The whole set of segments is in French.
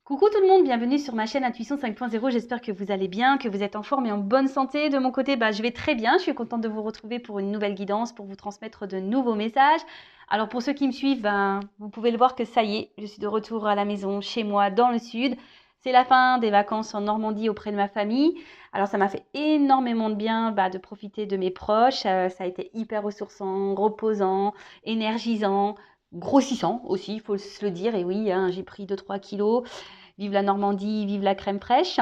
Coucou tout le monde, bienvenue sur ma chaîne Intuition 5.0. J'espère que vous allez bien, que vous êtes en forme et en bonne santé. De mon côté, je vais très bien. Je suis contente de vous retrouver pour une nouvelle guidance, pour vous transmettre de nouveaux messages. Alors pour ceux qui me suivent, vous pouvez le voir que ça y est, je suis de retour à la maison, chez moi, dans le sud. C'est la fin des vacances en Normandie auprès de ma famille. Alors ça m'a fait énormément de bien de profiter de mes proches. Ça a été hyper ressourçant, reposant, énergisant, grossissant aussi, il faut se le dire. Et oui, j'ai pris 2-3 kilos. Vive la Normandie, vive la crème fraîche.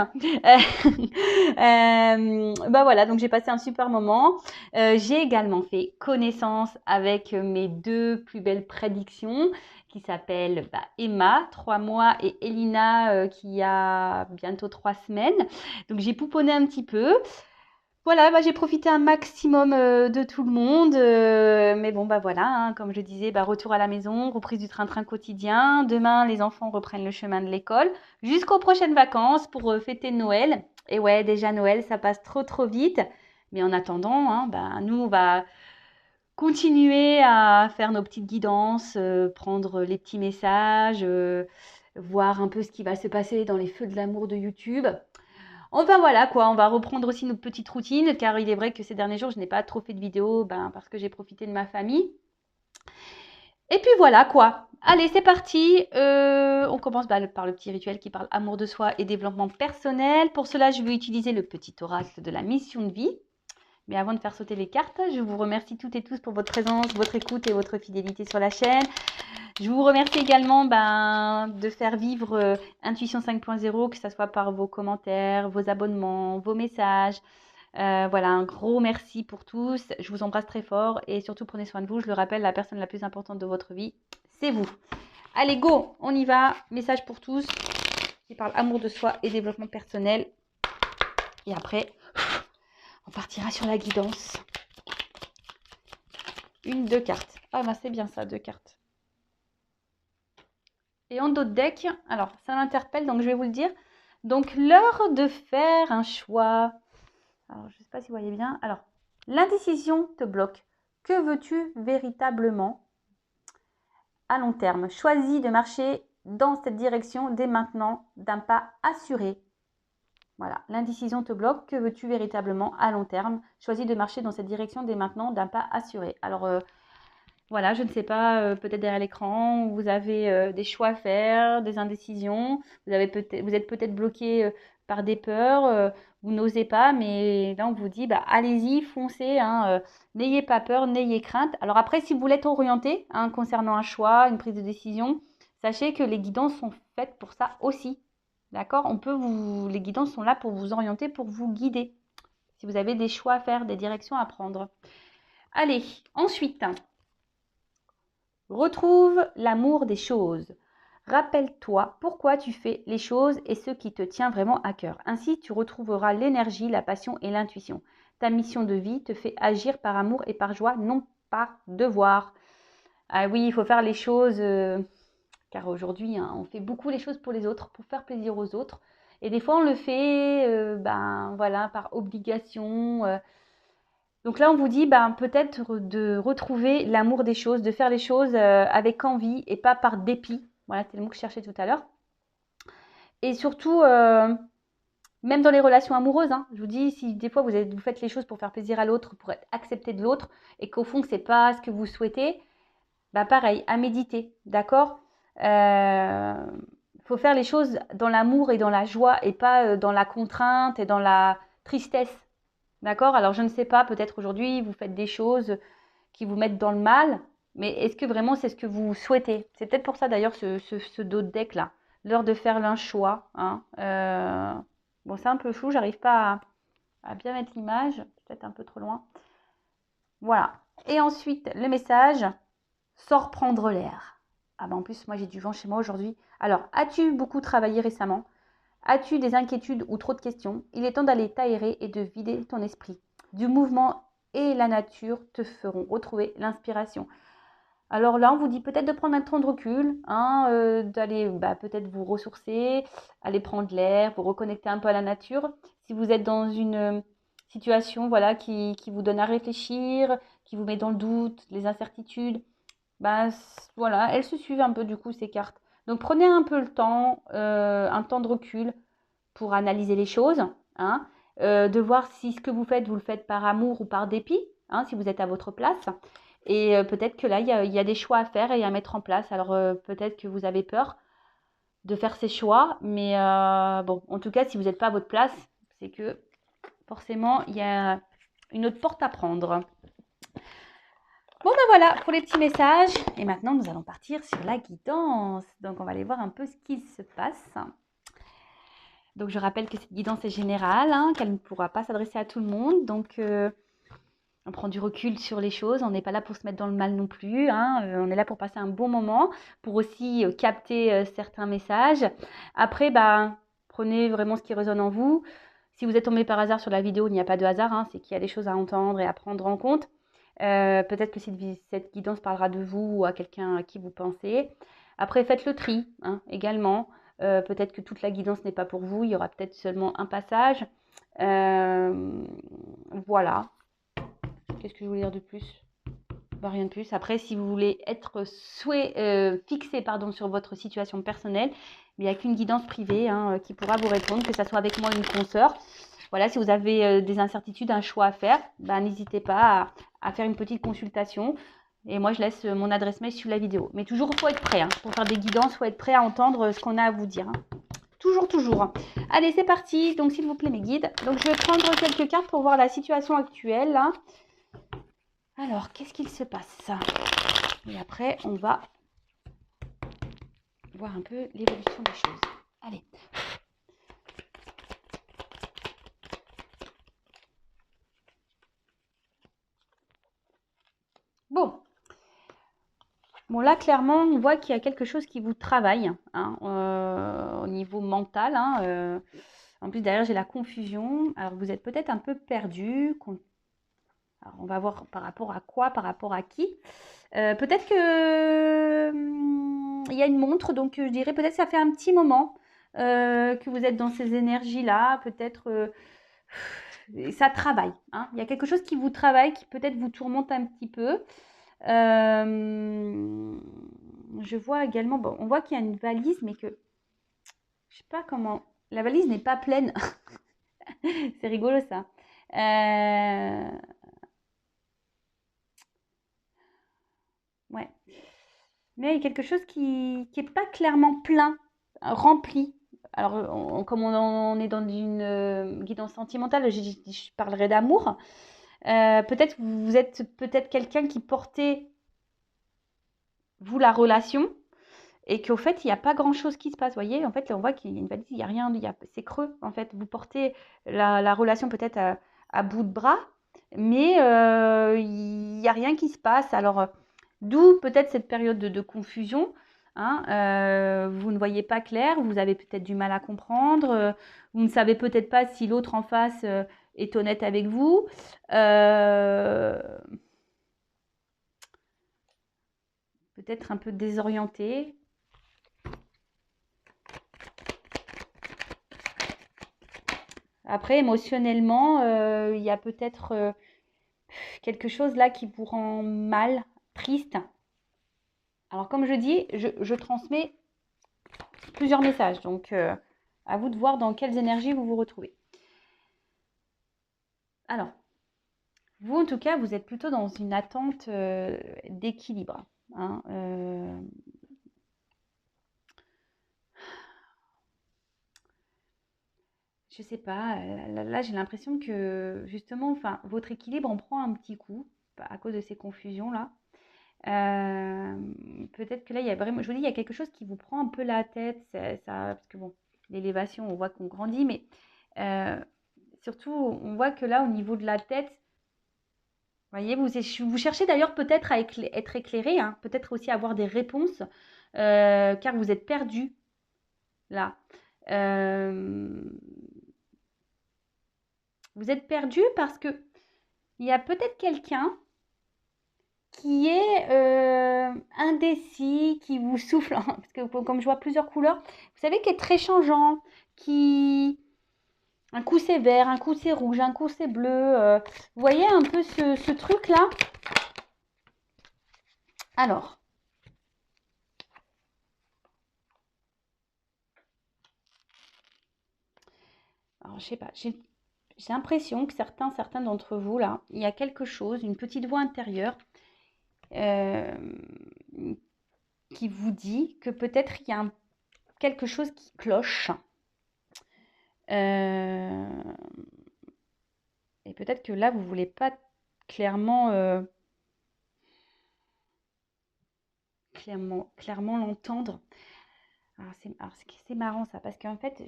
Voilà, donc j'ai passé un super moment. J'ai également fait connaissance avec mes deux plus belles prédictions qui s'appellent Emma, 3 mois, et Elina, qui a bientôt 3 semaines. Donc j'ai pouponné un petit peu. Voilà, j'ai profité un maximum de tout le monde. Mais bon, voilà, comme je disais, retour à la maison, reprise du train-train quotidien. Demain, les enfants reprennent le chemin de l'école jusqu'aux prochaines vacances pour fêter Noël. Et ouais, déjà Noël, ça passe trop trop vite. Mais en attendant, nous, on va continuer à faire nos petites guidances, prendre les petits messages, voir un peu ce qui va se passer dans les feux de l'amour de YouTube. Enfin voilà quoi, on va reprendre aussi notre petite routine car il est vrai que ces derniers jours je n'ai pas trop fait de vidéos parce que j'ai profité de ma famille. Et puis voilà quoi. Allez, c'est parti. On commence par le petit rituel qui parle amour de soi et développement personnel. Pour cela, je vais utiliser le petit oracle de la mission de vie. Mais avant de faire sauter les cartes, je vous remercie toutes et tous pour votre présence, votre écoute et votre fidélité sur la chaîne. Je vous remercie également de faire vivre Intuition 5.0, que ce soit par vos commentaires, vos abonnements, vos messages. Voilà, un gros merci pour tous. Je vous embrasse très fort et surtout prenez soin de vous. Je le rappelle, la personne la plus importante de votre vie, c'est vous. Allez, go, on y va. Message pour tous qui parle amour de soi et développement personnel. Et après, on partira sur la guidance. 2 cartes. Ah c'est bien ça, 2 cartes. Et en d'autres decks, alors ça m'interpelle, donc je vais vous le dire. Donc l'heure de faire un choix. Alors je ne sais pas si vous voyez bien. Alors, l'indécision te bloque. Que veux-tu véritablement à long terme? Choisis de marcher dans cette direction dès maintenant, d'un pas assuré. Voilà, l'indécision te bloque. Que veux-tu véritablement à long terme? Choisis de marcher dans cette direction dès maintenant, d'un pas assuré. Alors, voilà, je ne sais pas, peut-être derrière l'écran, vous avez des choix à faire, des indécisions. Vous êtes peut-être bloqué par des peurs, vous n'osez pas, mais là on vous dit, allez-y, foncez, n'ayez pas peur, n'ayez crainte. Alors après, si vous voulez être orienté concernant un choix, une prise de décision, sachez que les guidances sont faites pour ça aussi. D'accord? Les guidances sont là pour vous orienter, pour vous guider. Si vous avez des choix à faire, des directions à prendre. Allez, ensuite. Retrouve l'amour des choses. Rappelle-toi pourquoi tu fais les choses et ce qui te tient vraiment à cœur. Ainsi, tu retrouveras l'énergie, la passion et l'intuition. Ta mission de vie te fait agir par amour et par joie, non par devoir. Ah oui, il faut faire les choses, car aujourd'hui, on fait beaucoup les choses pour les autres, pour faire plaisir aux autres. Et des fois, on le fait par obligation. Donc là, on vous dit peut-être de retrouver l'amour des choses, de faire les choses avec envie et pas par dépit. Voilà, c'est le mot que je cherchais tout à l'heure. Et surtout, même dans les relations amoureuses, je vous dis, si des fois vous faites les choses pour faire plaisir à l'autre, pour être accepté de l'autre, et qu'au fond, ce n'est pas ce que vous souhaitez, pareil, à méditer, d'accord? Faut faire les choses dans l'amour et dans la joie et pas dans la contrainte et dans la tristesse. D'accord? Alors, je ne sais pas, peut-être aujourd'hui, vous faites des choses qui vous mettent dans le mal, mais est-ce que vraiment c'est ce que vous souhaitez? C'est peut-être pour ça d'ailleurs ce dos de deck là, l'heure de faire l'un choix. Bon, c'est un peu flou, j'arrive pas à bien mettre l'image, peut-être un peu trop loin. Voilà. Et ensuite, le message, sors prendre l'air. Ah en plus, moi j'ai du vent chez moi aujourd'hui. Alors, as-tu beaucoup travaillé récemment? As-tu des inquiétudes ou trop de questions? Il est temps d'aller t'aérer et de vider ton esprit. Du mouvement et la nature te feront retrouver l'inspiration. Alors là, on vous dit peut-être de prendre un temps de recul, d'aller peut-être vous ressourcer, aller prendre l'air, vous reconnecter un peu à la nature. Si vous êtes dans une situation qui vous donne à réfléchir, qui vous met dans le doute, les incertitudes, voilà, elles se suivent un peu du coup ces cartes. Donc prenez un peu le temps, un temps de recul pour analyser les choses, hein, de voir si ce que vous faites le faites par amour ou par dépit, hein, si vous êtes à votre place. Et peut-être que là, il y a des choix à faire et à mettre en place. Alors peut-être que vous avez peur de faire ces choix, mais bon, en tout cas, si vous n'êtes pas à votre place, c'est que forcément, il y a une autre porte à prendre. Bon ben voilà pour les petits messages. Et maintenant, nous allons partir sur la guidance. Donc, on va aller voir un peu ce qui se passe. Donc, je rappelle que cette guidance est générale, hein, qu'elle ne pourra pas s'adresser à tout le monde. Donc, on prend du recul sur les choses. On n'est pas là pour se mettre dans le mal non plus, hein. On est là pour passer un bon moment, pour aussi capter certains messages. Après, bah, prenez vraiment ce qui résonne en vous. Si vous êtes tombé par hasard sur la vidéo, il n'y a pas de hasard, hein, c'est qu'il y a des choses à entendre et à prendre en compte. Peut-être que cette guidance parlera de vous ou à quelqu'un à qui vous pensez. Après, faites le tri, hein, également. Peut-être que toute la guidance n'est pas pour vous. Il y aura peut-être seulement un passage. Voilà. Qu'est-ce que je voulais dire de plus? Bah, rien de plus. Après, si vous voulez être fixé sur votre situation personnelle, il n'y a qu'une guidance privée, hein, qui pourra vous répondre, que ce soit avec moi ou une consoeur. Voilà, si vous avez des incertitudes, un choix à faire, bah, n'hésitez pas à faire une petite consultation. Et moi, je laisse mon adresse mail sur la vidéo. Mais toujours, il faut être prêt, hein. Pour faire des guidances, il faut être prêt à entendre ce qu'on a à vous dire, hein. Toujours, toujours. Allez, c'est parti. Donc, s'il vous plaît, mes guides. Donc, je vais prendre quelques cartes pour voir la situation actuelle, là. Alors, qu'est-ce qu'il se passe? Et après, on va voir un peu l'évolution des choses. Allez. Bon. Bon, là, clairement, on voit qu'il y a quelque chose qui vous travaille, hein, au niveau mental, hein. En plus, derrière, j'ai la confusion. Alors, vous êtes peut-être un peu perdu. Alors, on va voir par rapport à quoi, par rapport à qui. Peut-être que il y a une montre, donc je dirais peut-être que ça fait un petit moment que vous êtes dans ces énergies-là. Peut-être ça travaille, hein. Il y a quelque chose qui vous travaille, qui peut-être vous tourmente un petit peu. Je vois également, bon, on voit qu'il y a une valise, mais que je sais pas comment. La valise n'est pas pleine. C'est rigolo ça. Ouais. Mais il y a quelque chose qui n'est pas clairement plein, rempli. Alors, comme on est dans une guidance sentimentale, je parlerai d'amour. Peut-être vous êtes peut-être quelqu'un qui portait, vous, la relation, et qu'au fait, il n'y a pas grand-chose qui se passe. Vous voyez, en fait, on voit qu'il y a une valise, il n'y a rien, c'est creux, en fait. Vous portez la relation peut-être à bout de bras, mais il n'y a rien qui se passe. Alors, d'où peut-être cette période de confusion, hein. Vous ne voyez pas clair, vous avez peut-être du mal à comprendre, vous ne savez peut-être pas si l'autre en face est honnête avec vous. Peut-être un peu désorienté. Après, émotionnellement, il y a peut-être quelque chose là qui vous rend mal, triste. Alors, comme je dis, je transmets plusieurs messages. Donc, à vous de voir dans quelles énergies vous vous retrouvez. Alors, vous, en tout cas, vous êtes plutôt dans une attente d'équilibre, hein. Je sais pas, là, j'ai l'impression que justement, enfin, votre équilibre en prend un petit coup à cause de ces confusions-là. Peut-être que là, il y a vraiment, je vous dis, il y a quelque chose qui vous prend un peu la tête, parce que bon, l'élévation, on voit qu'on grandit, mais surtout, on voit que là, au niveau de la tête, vous voyez, vous cherchez d'ailleurs peut-être à être éclairé, hein, peut-être aussi avoir des réponses, car vous êtes perdu là. Vous êtes perdu parce que il y a peut-être quelqu'un qui est indécis, qui vous souffle, parce que comme je vois plusieurs couleurs, vous savez, qui est très changeant, qui... Un coup c'est vert, un coup c'est rouge, un coup c'est bleu. Vous voyez un peu ce truc-là? Alors, alors, je sais pas, j'ai l'impression que certains d'entre vous, là, il y a quelque chose, une petite voix intérieure euh, qui vous dit que peut-être il y a quelque chose qui cloche. Euh, et peut-être que là, vous ne voulez pas clairement, clairement l'entendre. Alors, c'est marrant ça, parce qu'en fait,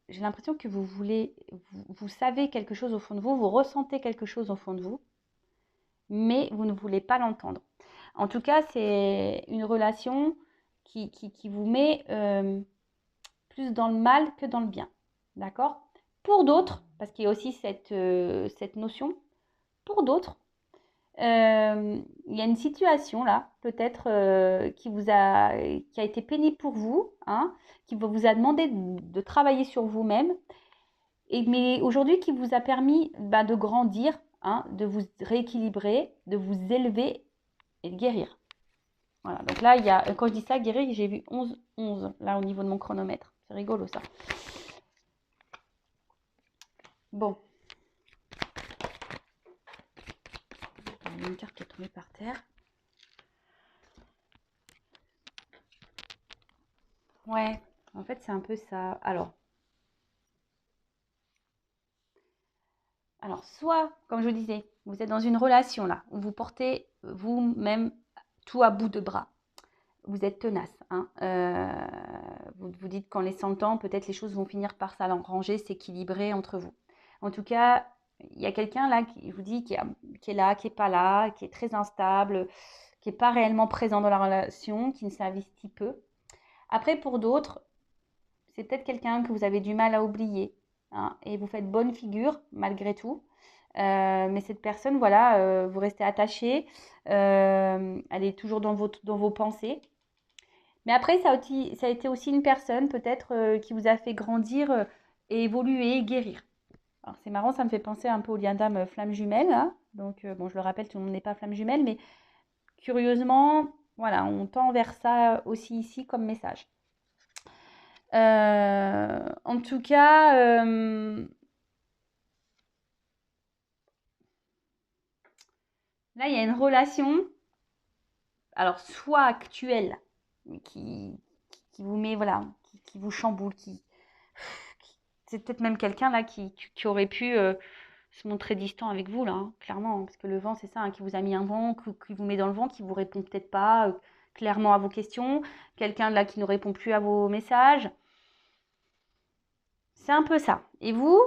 j'ai l'impression que vous voulez, vous savez quelque chose au fond de vous, vous ressentez quelque chose au fond de vous, mais vous ne voulez pas l'entendre. En tout cas, c'est une relation qui vous met plus dans le mal que dans le bien. D'accord? Pour d'autres, parce qu'il y a aussi cette notion, pour d'autres, il y a une situation là, peut-être qui a été pénible pour vous, hein, qui vous a demandé de travailler sur vous-même, mais aujourd'hui qui vous a permis de grandir, hein, de vous rééquilibrer, de vous élever et de guérir. Voilà, donc là, quand je dis ça, guérir, j'ai vu 11 là au niveau de mon chronomètre. C'est rigolo ça. Bon. Il y a une carte qui est tombée par terre. Ouais, en fait, c'est un peu ça. Alors, soit, comme je vous disais, vous êtes dans une relation là, où vous portez vous-même tout à bout de bras. Vous êtes tenace. Hein. Vous vous dites qu'en laissant le temps, peut-être les choses vont finir par s'arranger, s'équilibrer entre vous. En tout cas, il y a quelqu'un là qui vous dit qui est là, qui n'est pas là, qui est très instable, qui n'est pas réellement présent dans la relation, qui ne s'investit peu. Après, pour d'autres, c'est peut-être quelqu'un que vous avez du mal à oublier, hein, et vous faites bonne figure malgré tout. Mais cette personne, voilà, vous restez attaché, elle est toujours dans vos pensées. Mais après, ça a été aussi une personne peut-être qui vous a fait grandir et évoluer, guérir. Alors c'est marrant, ça me fait penser un peu au lien d'âme flamme jumelle. Hein. Donc bon, je le rappelle, tout le monde n'est pas flamme jumelle, mais curieusement, voilà, on tend vers ça aussi ici comme message. En tout cas, là, il y a une relation, alors soit actuelle, qui vous met, voilà, qui vous chamboule, c'est peut-être même quelqu'un là qui aurait pu se montrer distant avec vous, là, hein, clairement, hein, parce que le vent, c'est ça, hein, qui vous a mis un vent, qui vous met dans le vent, qui vous répond peut-être pas clairement à vos questions, quelqu'un là qui ne répond plus à vos messages. C'est un peu ça. Et vous,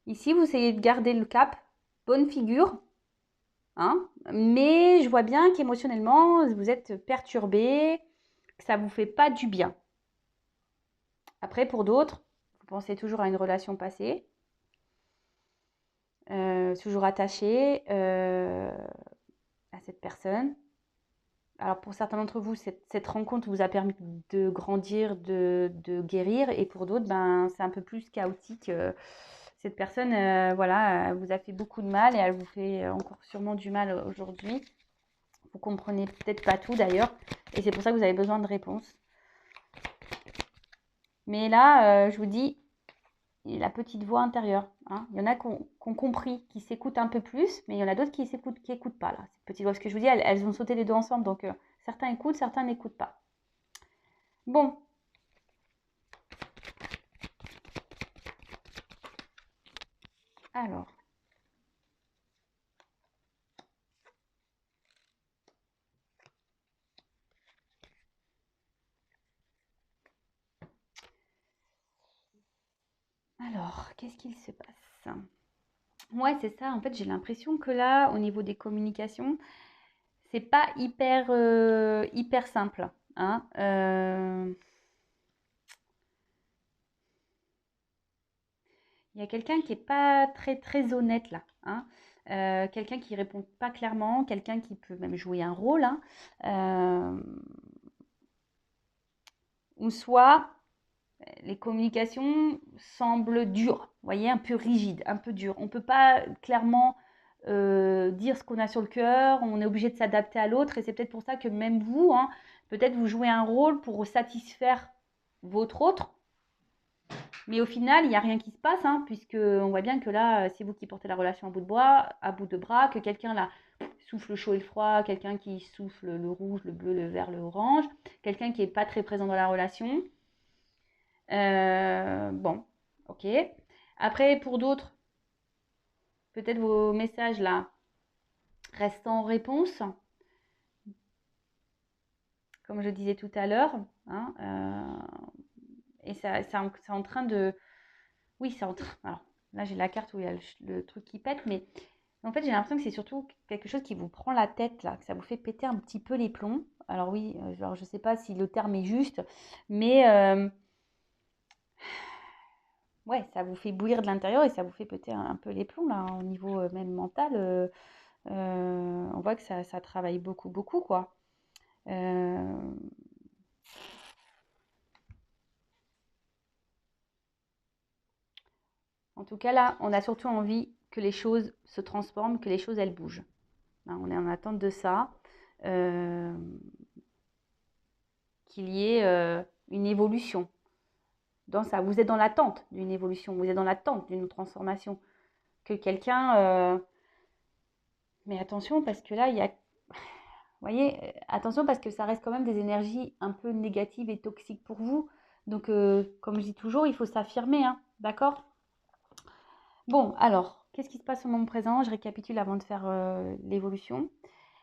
ici, vous essayez de garder le cap, bonne figure, hein, mais je vois bien qu'émotionnellement, vous êtes perturbé, que ça ne vous fait pas du bien. Après, pour d'autres, vous pensez toujours à une relation passée, toujours attaché à cette personne. Alors pour certains d'entre vous, cette rencontre vous a permis de grandir, de guérir, et pour d'autres, c'est un peu plus chaotique. Cette personne, voilà, vous a fait beaucoup de mal et elle vous fait encore sûrement du mal aujourd'hui. Vous comprenez peut-être pas tout d'ailleurs, et c'est pour ça que vous avez besoin de réponses. Mais là, je vous dis, la petite voix intérieure. Hein. Il y en a qui ont compris, qui s'écoutent un peu plus, mais il y en a d'autres qui n'écoutent pas. Là. Cette petite voix, ce que je vous dis, elles ont sauté les deux ensemble, donc certains écoutent, certains n'écoutent pas. Bon. Alors. Alors, qu'est-ce qu'il se passe? Ouais, c'est ça. En fait, j'ai l'impression que là, au niveau des communications, c'est pas hyper simple. Hein. Il y a quelqu'un qui n'est pas très honnête là. Hein. Quelqu'un qui répond pas clairement, quelqu'un qui peut même jouer un rôle. Hein. Ou soit les communications semblent dures, vous voyez, un peu rigides, un peu dures. On ne peut pas clairement dire ce qu'on a sur le cœur, on est obligé de s'adapter à l'autre, et c'est peut-être pour ça que même vous, hein, peut-être vous jouez un rôle pour satisfaire votre autre, Mais au final, il n'y a rien qui se passe, hein, puisque on voit bien que là, c'est vous qui portez la relation à bout de bras, que quelqu'un là souffle le chaud et le froid, quelqu'un qui souffle le rouge, le bleu, le vert, le orange, quelqu'un qui n'est pas très présent dans la relation. Bon, ok. Après, pour d'autres, peut-être vos messages là restent sans réponse, comme je disais tout à l'heure, hein, et c'est en train de... Oui, c'est en train... Alors, là, j'ai la carte où il y a le truc qui pète, mais en fait, j'ai l'impression que c'est surtout quelque chose qui vous prend la tête, là, que ça vous fait péter un petit peu les plombs. Alors oui, genre, je ne sais pas si le terme est juste, mais ouais, ça vous fait bouillir de l'intérieur et ça vous fait péter un peu les plombs, là, au niveau même mental. On voit que ça travaille beaucoup, beaucoup, quoi. Euh, En tout cas, là, on a surtout envie que les choses se transforment, que les choses, elles bougent. Hein, on est en attente de ça, euh, qu'il y ait une évolution. Dans ça, vous êtes dans l'attente d'une évolution, vous êtes dans l'attente d'une transformation. Que quelqu'un... Mais attention, parce que là, il y a... Vous voyez, attention parce que ça reste quand même des énergies un peu négatives et toxiques pour vous. Donc, comme je dis toujours, il faut s'affirmer, hein, d'accord? Bon, alors, qu'est-ce qui se passe au moment présent? Je récapitule avant de faire l'évolution.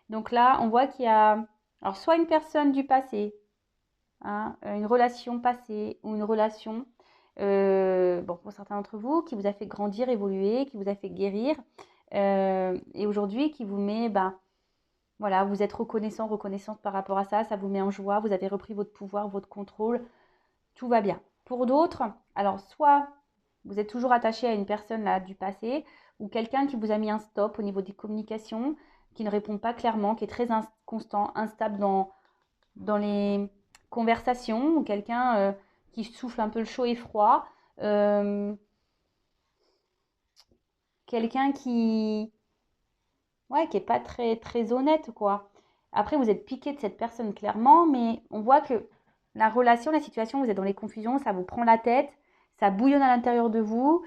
Donc là, on voit qu'il y a alors soit une personne du passé, hein, une relation passée ou une relation, bon, pour certains d'entre vous, qui vous a fait grandir, évoluer, qui vous a fait guérir, et aujourd'hui qui vous met, ben, voilà, vous êtes reconnaissante par rapport à ça, ça vous met en joie, vous avez repris votre pouvoir, votre contrôle, tout va bien. Pour d'autres, alors soit vous êtes toujours attaché à une personne là du passé ou quelqu'un qui vous a mis un stop au niveau des communications, qui ne répond pas clairement, qui est très inconstant, instable dans les conversations, ou quelqu'un qui souffle un peu le chaud et froid, euh, quelqu'un ouais, qui est pas très très honnête quoi. Après, vous êtes piqué de cette personne clairement, mais on voit que la relation, la situation, vous êtes dans les confusions, ça vous prend la tête, ça bouillonne à l'intérieur de vous,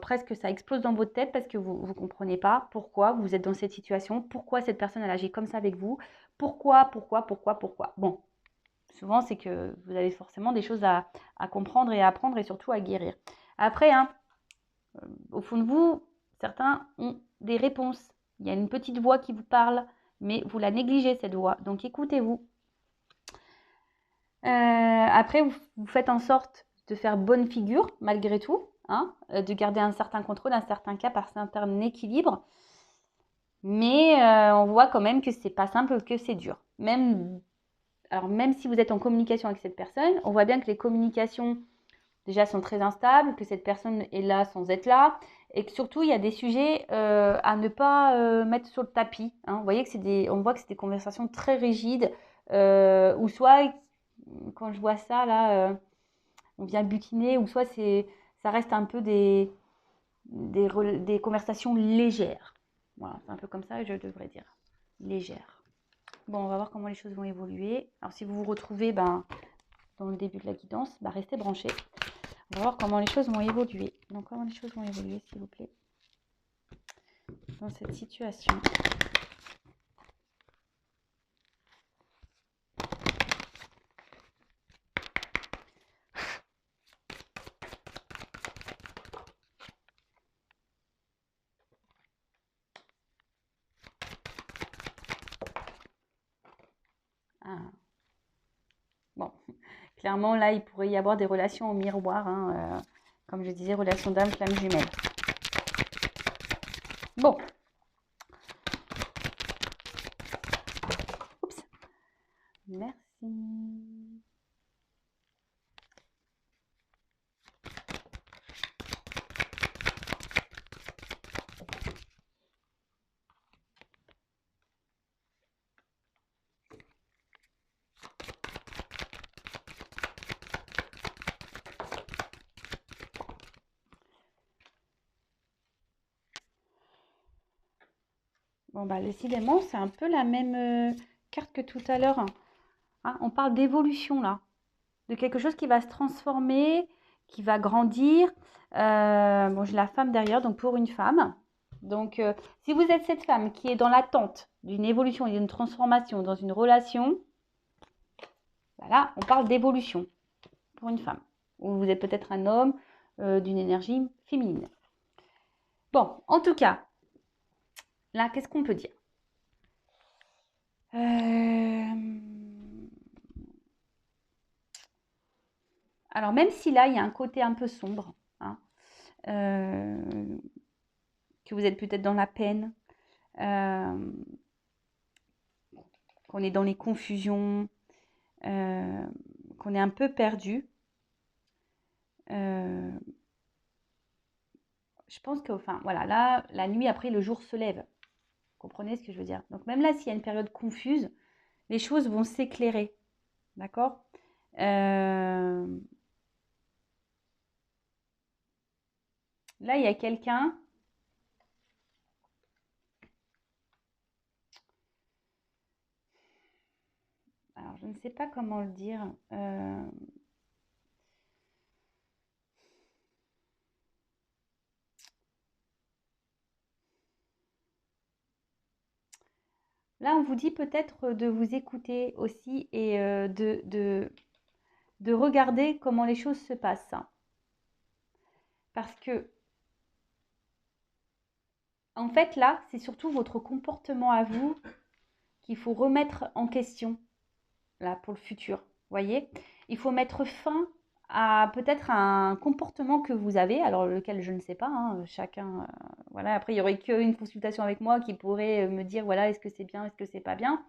presque ça explose dans votre tête parce que vous ne comprenez pas pourquoi vous êtes dans cette situation, pourquoi cette personne elle agit comme ça avec vous, pourquoi. Bon, souvent c'est que vous avez forcément des choses à comprendre et à apprendre et surtout à guérir. Après, hein, au fond de vous, certains ont des réponses. Il y a une petite voix qui vous parle, mais vous la négligez cette voix. Donc écoutez-vous. Après, vous faites en sorte de faire bonne figure malgré tout, hein, de garder un certain contrôle, un certain cap, un certain équilibre. Mais on voit quand même que c'est pas simple, que c'est dur. Alors même si vous êtes en communication avec cette personne, on voit bien que les communications déjà sont très instables, que cette personne est là sans être là, et que surtout il y a des sujets à ne pas mettre sur le tapis. Hein. Vous voyez que on voit que c'est des conversations très rigides, ou soit quand je vois ça là, on vient butiner, ou soit ça reste un peu des conversations légères. Voilà, c'est un peu comme ça, je devrais dire, légères. Bon, on va voir comment les choses vont évoluer. Alors si vous vous retrouvez dans le début de la guidance, restez branchés. On va voir comment les choses vont évoluer. Donc, comment les choses vont évoluer, s'il vous plaît, dans cette situation. Ah. Bon, clairement, là, il pourrait y avoir des relations au miroir, hein, comme je disais, relations d'âme, flamme jumelle. Bon. Oups. Merci. Bon, décidément, c'est un peu la même carte que tout à l'heure. Hein, on parle d'évolution, là. De quelque chose qui va se transformer, qui va grandir. Bon, j'ai la femme derrière, donc pour une femme. Donc, si vous êtes cette femme qui est dans l'attente d'une évolution et d'une transformation dans une relation, voilà, on parle d'évolution pour une femme. Ou vous êtes peut-être un homme d'une énergie féminine. Bon, en tout cas, là, qu'est-ce qu'on peut dire? Alors, même si là, il y a un côté un peu sombre, hein, que vous êtes peut-être dans la peine, qu'on est dans les confusions, qu'on est un peu perdu, je pense que, enfin, voilà, là, la nuit, après, le jour se lève. Vous comprenez ce que je veux dire? Donc, même là, s'il y a une période confuse, les choses vont s'éclairer. D'accord? Là, il y a quelqu'un. Alors, je ne sais pas comment le dire. Là, on vous dit peut-être de vous écouter aussi et de regarder comment les choses se passent. Parce que, en fait, là, c'est surtout votre comportement à vous qu'il faut remettre en question, là, pour le futur. Vous voyez? Il faut mettre fin à peut-être un comportement que vous avez, alors lequel je ne sais pas, hein, chacun, voilà. Après, il n'y aurait qu'une consultation avec moi qui pourrait me dire, voilà, est-ce que c'est bien, est-ce que c'est pas bien.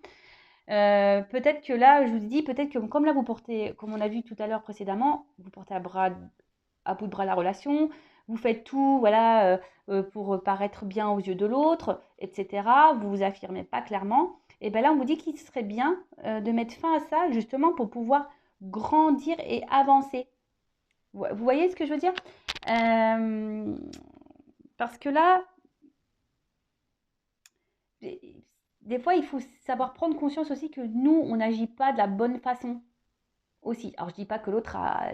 Peut-être que là, je vous dis, peut-être que comme là, vous portez, comme on a vu tout à l'heure précédemment, vous portez à bout de bras la relation, vous faites tout, voilà, pour paraître bien aux yeux de l'autre, etc. Vous vous affirmez pas clairement. Et bien là, on vous dit qu'il serait bien de mettre fin à ça, justement, pour pouvoir grandir et avancer. Vous voyez ce que je veux dire? Parce que là, des fois, il faut savoir prendre conscience aussi que nous, on n'agit pas de la bonne façon aussi. Alors, je dis pas que l'autre a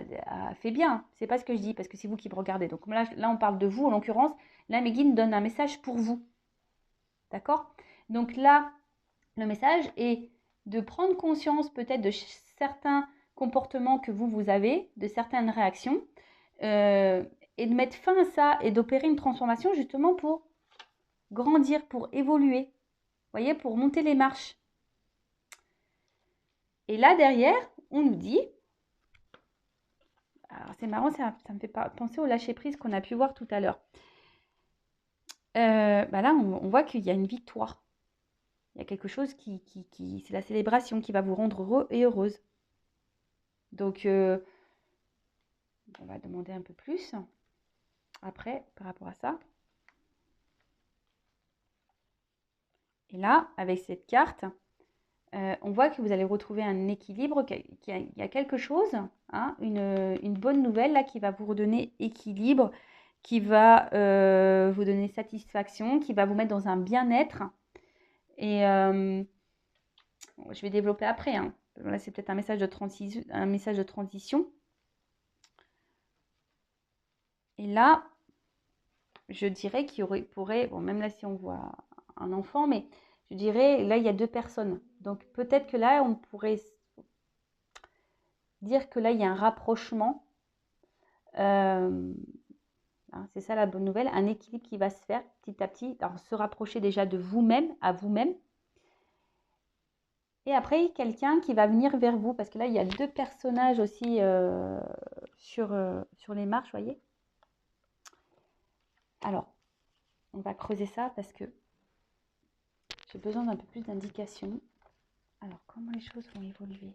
fait bien, c'est pas ce que je dis, parce que c'est vous qui me regardez. Donc là, on parle de vous, en l'occurrence. Là, mes guides donnent un message pour vous. D'accord? Donc là, le message est de prendre conscience peut-être de certains comportements que vous avez, de certaines réactions, et de mettre fin à ça et d'opérer une transformation justement pour grandir, pour évoluer. Vous voyez, pour monter les marches. Et là, derrière, on nous dit, alors c'est marrant, ça me fait penser au lâcher-prise qu'on a pu voir tout à l'heure. Bah là, on voit qu'il y a une victoire. Il y a quelque chose c'est la célébration qui va vous rendre heureux et heureuse. Donc, on va demander un peu plus après par rapport à ça. Et là, avec cette carte, on voit que vous allez retrouver un équilibre, il y a quelque chose, hein, une bonne nouvelle là qui va vous redonner équilibre, qui va vous donner satisfaction, qui va vous mettre dans un bien-être. Et je vais développer après, hein. Là, c'est peut-être un message de transition. Et là, je dirais qu'il pourrait, bon, même là si on voit un enfant, mais je dirais, là, il y a deux personnes. Donc, peut-être que là, on pourrait dire que là, il y a un rapprochement. Hein, c'est ça la bonne nouvelle, un équilibre qui va se faire petit à petit, alors se rapprocher déjà de vous-même, à vous-même. Et après, quelqu'un qui va venir vers vous, parce que là, il y a deux personnages aussi sur les marches, voyez. Alors, on va creuser ça parce que j'ai besoin d'un peu plus d'indications. Alors, comment les choses vont évoluer?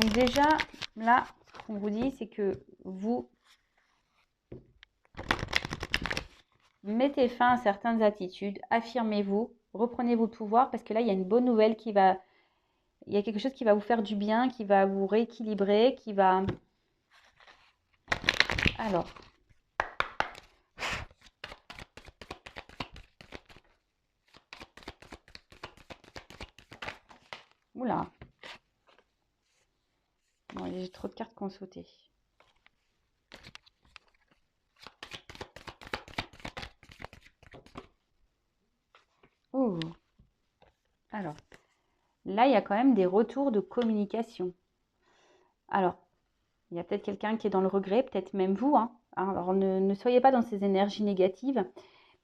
Donc déjà, là, ce qu'on vous dit, c'est que vous mettez fin à certaines attitudes, affirmez-vous, reprenez vos pouvoirs, parce que là, il y a une bonne nouvelle il y a quelque chose qui va vous faire du bien, qui va vous rééquilibrer, qui va... Alors, Oula. Bon, j'ai trop de cartes qui ont sauté. Oh. Alors, là, il y a quand même des retours de communication. Alors, il y a peut-être quelqu'un qui est dans le regret, peut-être même vous. Hein. Alors, ne soyez pas dans ces énergies négatives.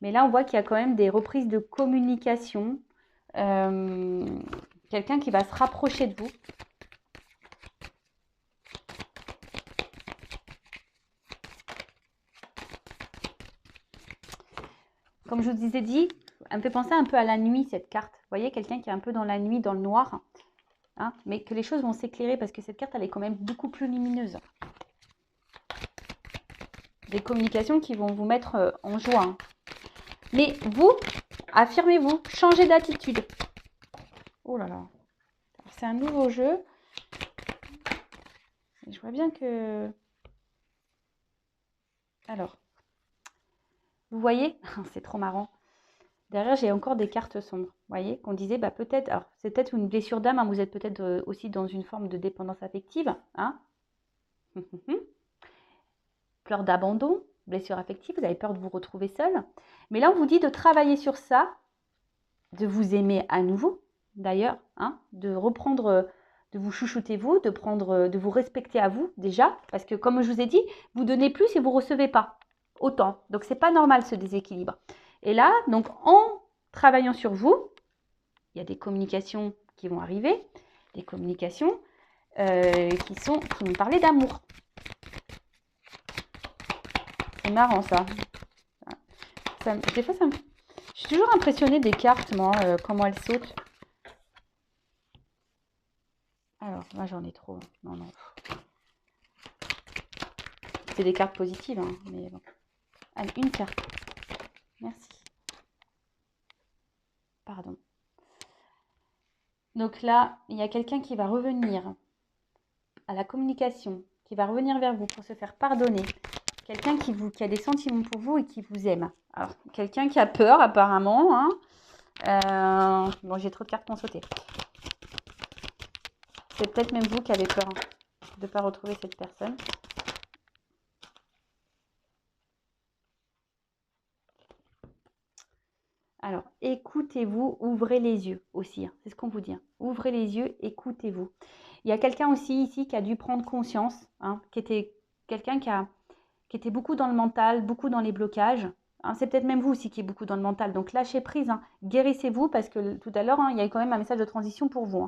Mais là, on voit qu'il y a quand même des reprises de communication. Quelqu'un qui va se rapprocher de vous. Comme je vous ai dit, elle me fait penser un peu à la nuit, cette carte. Vous voyez, quelqu'un qui est un peu dans la nuit, dans le noir. Hein, mais que les choses vont s'éclairer parce que cette carte, elle est quand même beaucoup plus lumineuse. Des communications qui vont vous mettre en joie. Hein. Mais vous, affirmez-vous, changez d'attitude. Oh là là. C'est un nouveau jeu. Et je vois bien que... Alors, vous voyez, c'est trop marrant. Derrière, j'ai encore des cartes sombres. Vous voyez, qu'on disait, bah peut-être, alors c'est peut-être une blessure d'âme, hein, vous êtes peut-être aussi dans une forme de dépendance affective. Hein. Peur d'abandon, blessure affective, vous avez peur de vous retrouver seul. Mais là, on vous dit de travailler sur ça, de vous aimer à nouveau, d'ailleurs, hein, de reprendre, de vous chouchouter vous, de vous respecter à vous déjà, parce que comme je vous ai dit, vous donnez plus et vous recevez pas autant. Donc, c'est pas normal ce déséquilibre. Et là, donc, en travaillant sur vous, il y a des communications qui vont arriver, des communications qui vont parler d'amour. C'est marrant ça. Des fois, je suis toujours impressionnée des cartes, moi, comment elles sautent. Alors, moi, j'en ai trop. Non, non. C'est des cartes positives, hein, mais bon. Allez, une carte. Merci. Pardon. Donc là, il y a quelqu'un qui va revenir à la communication, qui va revenir vers vous pour se faire pardonner. Quelqu'un qui a des sentiments pour vous et qui vous aime. Alors, quelqu'un qui a peur, apparemment. Hein. Bon, j'ai trop de cartes qui ont sauté. C'est peut-être même vous qui avez peur de ne pas retrouver cette personne. Alors, écoutez-vous, ouvrez les yeux aussi. Hein, c'est ce qu'on vous dit. Hein. Ouvrez les yeux, écoutez-vous. Il y a quelqu'un aussi ici qui a dû prendre conscience, hein, qui était quelqu'un qui était beaucoup dans le mental, beaucoup dans les blocages. Hein, c'est peut-être même vous aussi qui êtes beaucoup dans le mental. Donc, lâchez prise, hein, guérissez-vous parce que tout à l'heure, hein, il y a quand même un message de transition pour vous.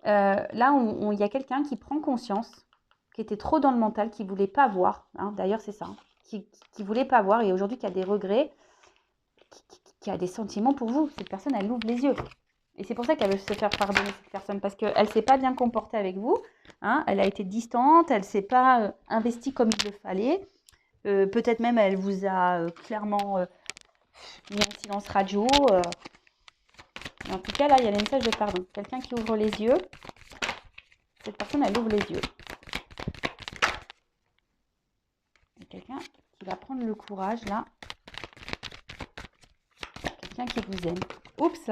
Hein. Là, il y a quelqu'un qui prend conscience, qui était trop dans le mental, qui ne voulait pas voir. Hein, d'ailleurs, c'est ça. Hein, qui ne voulait pas voir et aujourd'hui qui a des regrets, qui a des sentiments pour vous. Cette personne, elle ouvre les yeux. Et c'est pour ça qu'elle veut se faire pardonner, cette personne, parce qu'elle ne s'est pas bien comportée avec vous. Hein, elle a été distante, elle ne s'est pas investie comme il le fallait. Peut-être même, elle vous a clairement mis en silence radio. En tout cas, là, il y a le message de pardon. Quelqu'un qui ouvre les yeux. Cette personne, elle ouvre les yeux. Il y a quelqu'un qui va prendre le courage, là. Quelqu'un qui vous aime. Oups!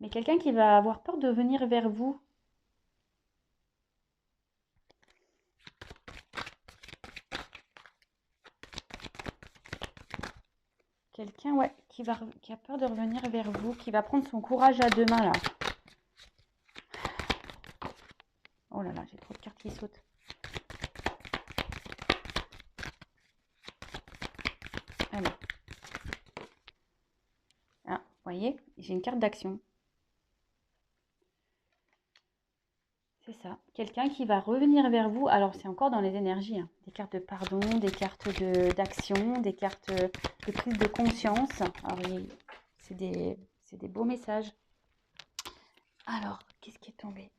Mais quelqu'un qui va avoir peur de venir vers vous. Quelqu'un, ouais, qui a peur de revenir vers vous, qui va prendre son courage à deux mains, là. Oh là là, j'ai trop de cartes qui sautent. Alors. Ah, vous voyez, j'ai une carte d'action. C'est ça. Quelqu'un qui va revenir vers vous. Alors, c'est encore dans les énergies. Hein. Des cartes de pardon, des cartes d'action, des cartes de prise de conscience. Alors, c'est des beaux messages. Alors, qu'est-ce qui est tombé?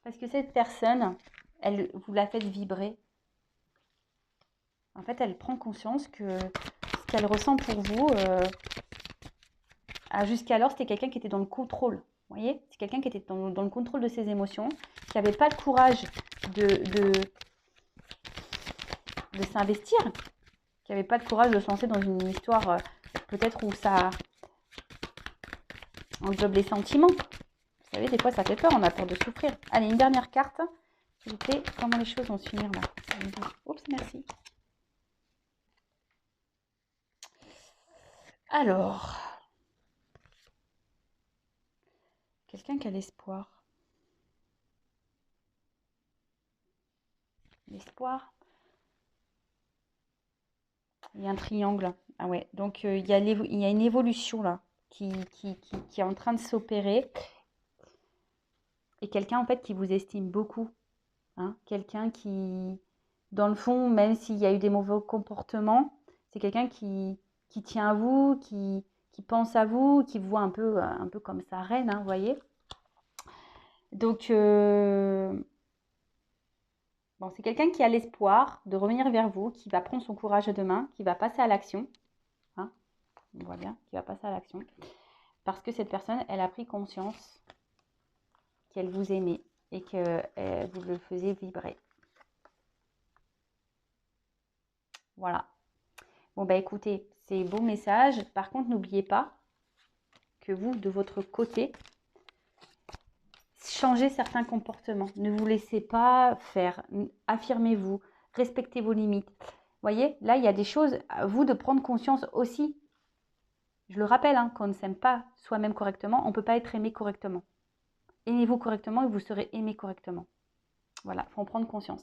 Parce que cette personne, vous la faites vibrer. En fait, elle prend conscience que ce qu'elle ressent pour vous, jusqu'alors, c'était quelqu'un qui était dans le contrôle. Vous voyez, c'est quelqu'un qui était dans le contrôle de ses émotions, qui n'avait pas le courage de s'investir, qui n'avait pas le courage de se lancer dans une histoire peut-être où ça englobe les sentiments. Vous savez, des fois, ça fait peur, on a peur de souffrir. Allez, une dernière carte, s'il vous plaît. Comment les choses vont se finir là? Oups, merci. Alors, quelqu'un qui a l'espoir. L'espoir. Il y a un triangle. Ah ouais, donc il y a une évolution là qui est en train de s'opérer. Et quelqu'un en fait qui vous estime beaucoup. Hein, quelqu'un qui, dans le fond, même s'il y a eu des mauvais comportements, c'est quelqu'un qui tient à vous, qui pense à vous, qui vous voit un peu comme sa reine, hein, vous voyez. Donc, bon, c'est quelqu'un qui a l'espoir de revenir vers vous, qui va prendre son courage à deux mains, qui va passer à l'action. Hein, on voit bien, qui va passer à l'action. Parce que cette personne, elle a pris conscience qu'elle vous aimait et que vous le faisiez vibrer. Voilà. Bon, bah écoutez, c'est beau message. Par contre, n'oubliez pas que vous, de votre côté, changez certains comportements. Ne vous laissez pas faire. Affirmez-vous. Respectez vos limites. Vous voyez, là, il y a des choses à vous de prendre conscience aussi. Je le rappelle, hein, quand on ne s'aime pas soi-même correctement, on ne peut pas être aimé correctement. Aimez-vous correctement et vous serez aimé correctement. Voilà, il faut en prendre conscience.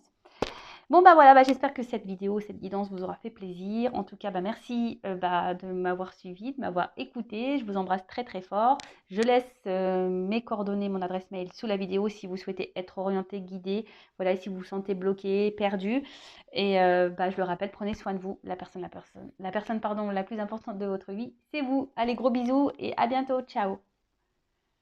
Bon, bah voilà, j'espère que cette vidéo, cette guidance vous aura fait plaisir. En tout cas, merci de m'avoir suivi, de m'avoir écouté. Je vous embrasse très très fort. Je laisse mes coordonnées, mon adresse mail sous la vidéo si vous souhaitez être orienté, guidé. Voilà, si vous vous sentez bloqué, perdu. Et je le rappelle, prenez soin de vous. La personne la plus importante de votre vie, c'est vous. Allez, gros bisous et à bientôt. Ciao.